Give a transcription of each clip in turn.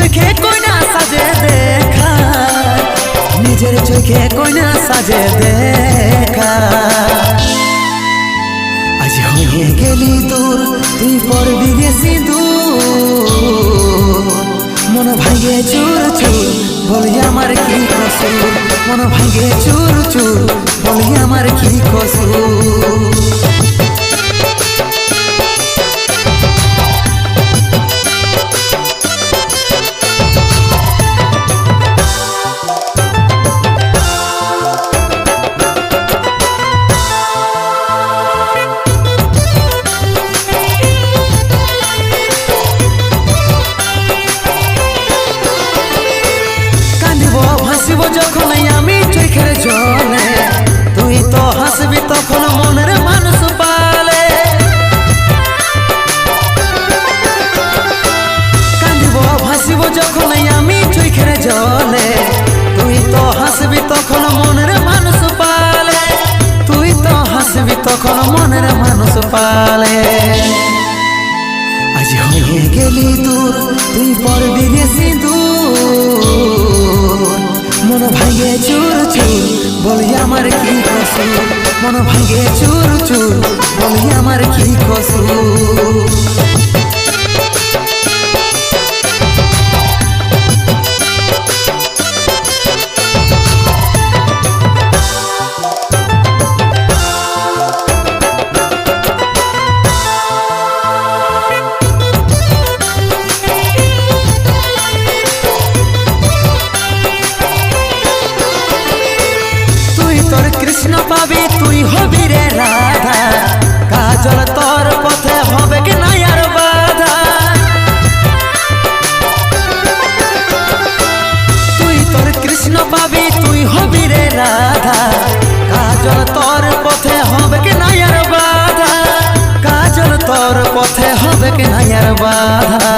চোখে কইনা সাজে দেখা, নিজের চোখে কইনা সাজে দেখা। আজ হয়ে গেলি দূর, তুই পড়বি গেছি দূর। মন ভাঙে চুর চুর, বলি আমার কি কসুর। মন ভাঙে চুর চুর, বলি আমার কি কসুর। যখন আমি চোখের জলে, তুই তো হাসবি তখন মনের মানুষ পালে। কাঁদিব ভাসিব যখন আমি চোখের জলে, তুই তো হাসবি তখন মনের মানুষ পালে। তুই তো হাসবি তখন মনের মানুষ পালে। আজ হয়ে গেলি দূর, তুই পড়বি গেছি দূর। মন ভাঙে চুর চুর, বলি আমার কি কসুর। মন ভাঙে চুর চুর, বলি আমার কি কসুর। কৃষ্ণ পাবি তুই হবি রে রাধা, কাজল তোর পথে হবে কি না আর বাধা। তুই তোর কৃষ্ণ পাবি তুই হবি রে রাধা, কাজল তোর পথে হবে কি না আর বাধা। কাজল তোর পথে হবে কি না আর বাধা।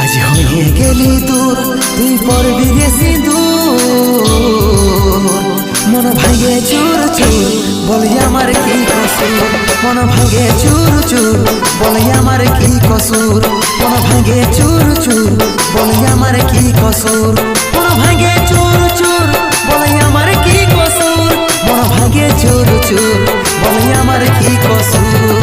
আজ হয়ে গেলি দূর, তুই পড়বি গেছি দূর। মন ভাঙে চুর চুর, বলি আমার কি কসুর। মন ভাঙে চুর চুর, বলি আমার কি কসুর। মন ভাঙে চুর চুর, বলি আমার কি কসুর। মন ভাঙে চুর চুর, বলি আমার কি কসুর। মন ভাঙে চুর চুর, বলি আমার কি কসুর।